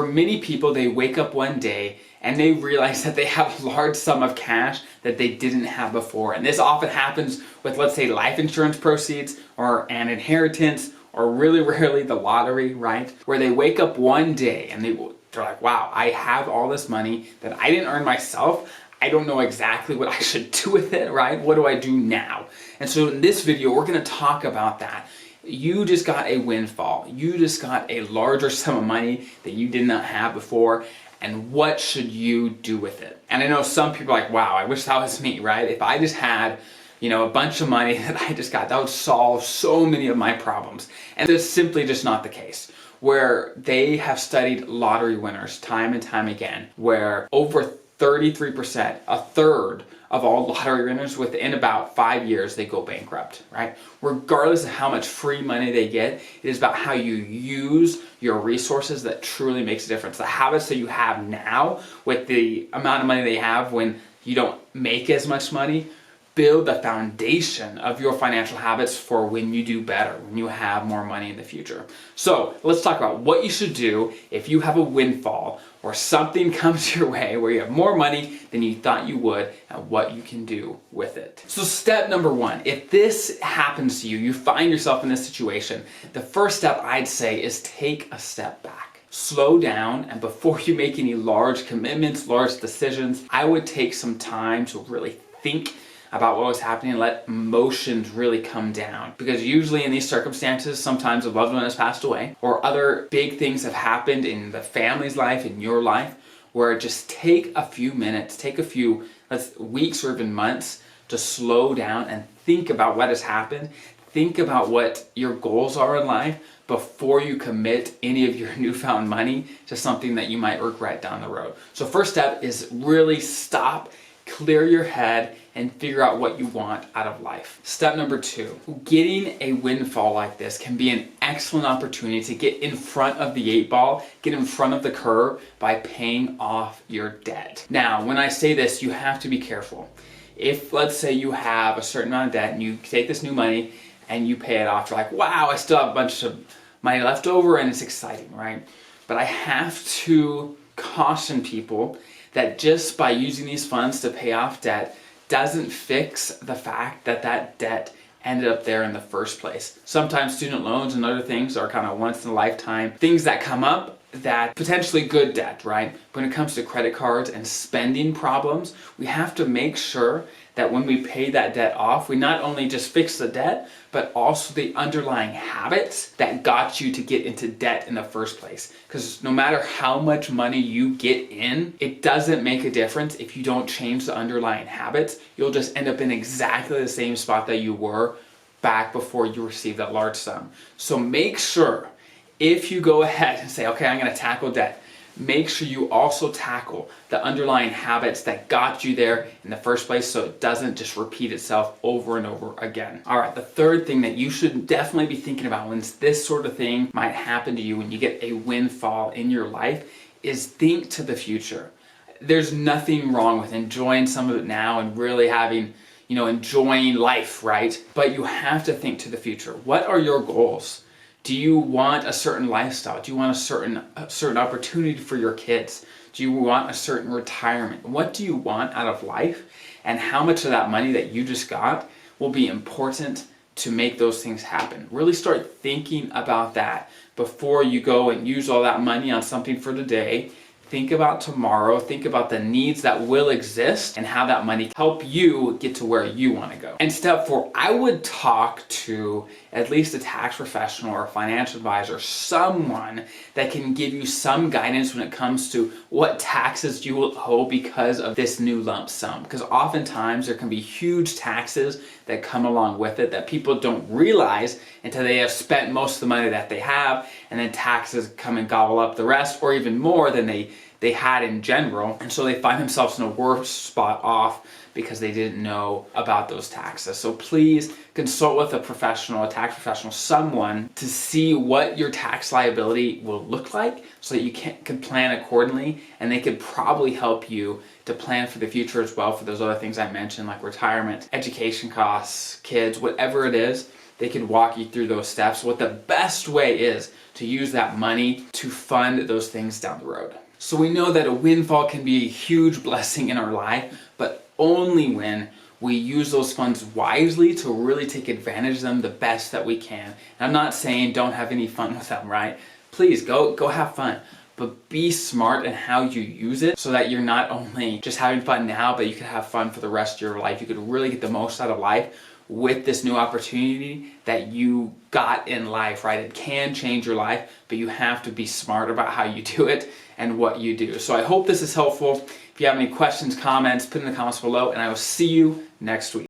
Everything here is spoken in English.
many people, they wake up one day and they realize that they have a large sum of cash that they didn't have before. And this often happens with, let's say, life insurance proceeds or an inheritance, or really rarely the lottery, right? Where they wake up one day and they're like, wow, I have all this money that I didn't earn myself. I don't know exactly what I should do with it, right? What do I do now? And so in this video, we're gonna talk about that. You just got a windfall. You just got a larger sum of money that you did not have before. And what should you do with it? And I know some people are like, wow, I wish that was me, right? If I just had, a bunch of money that I just got, that would solve so many of my problems. And it's simply just not the case. Where they have studied lottery winners time and time again, where over 33%, a third of all lottery winners, within about 5 years, they go bankrupt, right? Regardless of how much free money they get, it is about how you use your resources that truly makes a difference. The habits that you have now with the amount of money they have when you don't make as much money, build the foundation of your financial habits for when you do better, when you have more money in the future. So let's talk about what you should do if you have a windfall or something comes your way where you have more money than you thought you would, and what you can do with it. So step number one, if this happens to you, you find yourself in this situation, the first step I'd say is take a step back. Slow down, and before you make any large commitments, large decisions, I would take some time to really think about what was happening and let emotions really come down. Because usually in these circumstances, sometimes a loved one has passed away or other big things have happened in the family's life, in your life, where just take a few minutes, take a few weeks or even months to slow down and think about what has happened. Think about what your goals are in life before you commit any of your newfound money to something that you might regret down the road. So first step is really stop, clear your head, and figure out what you want out of life. Step number two, getting a windfall like this can be an excellent opportunity to get in front of the 8 ball, get in front of the curve by paying off your debt. Now, when I say this, you have to be careful. If, let's say, you have a certain amount of debt and you take this new money and you pay it off, you're like, wow, I still have a bunch of money left over and it's exciting, right? But I have to caution people that just by using these funds to pay off debt doesn't fix the fact that that debt ended up there in the first place. Sometimes student loans and other things are kind of once in a lifetime things that come up, that potentially good debt, right? When it comes to credit cards and spending problems, we have to make sure that when we pay that debt off, we not only just fix the debt, but also the underlying habits that got you to get into debt in the first place. Because no matter how much money you get in, it doesn't make a difference if you don't change the underlying habits. You'll just end up in exactly the same spot that you were back before you received that large sum. So make sure, if you go ahead and say, okay, I'm gonna tackle debt, make sure you also tackle the underlying habits that got you there in the first place so it doesn't just repeat itself over and over again. All right, the third thing that you should definitely be thinking about when this sort of thing might happen to you, when you get a windfall in your life, is think to the future. There's nothing wrong with enjoying some of it now and really having, enjoying life, right? But you have to think to the future. What are your goals? Do you want a certain lifestyle? Do you want a certain opportunity for your kids? Do you want a certain retirement? What do you want out of life? And how much of that money that you just got will be important to make those things happen? Really start thinking about that before you go and use all that money on something for today. Think about tomorrow, think about the needs that will exist and how that money can help you get to where you want to go. And step 4, I would talk to at least a tax professional or a financial advisor, someone that can give you some guidance when it comes to what taxes you will owe because of this new lump sum. Because oftentimes there can be huge taxes that come along with it that people don't realize until they have spent most of the money that they have, and then taxes come and gobble up the rest, or even more than they had in general, and so they find themselves in a worse spot off because they didn't know about those taxes. So please consult with a professional, a tax professional, someone to see what your tax liability will look like so that you can plan accordingly, and they could probably help you to plan for the future as well for those other things I mentioned, like retirement, education costs, kids, whatever it is. they could walk you through those steps, what the best way is to use that money to fund those things down the road. So we know that a windfall can be a huge blessing in our life, but only when we use those funds wisely to really take advantage of them the best that we can. And I'm not saying don't have any fun with them, right? Please go have fun, but be smart in how you use it so that you're not only just having fun now, but you can have fun for the rest of your life. You could really get the most out of life with this new opportunity that you got in life, right? It can change your life, but you have to be smart about how you do it and what you do. So I hope this is helpful. If you have any questions, comments, put in the comments below, and I will see you next week.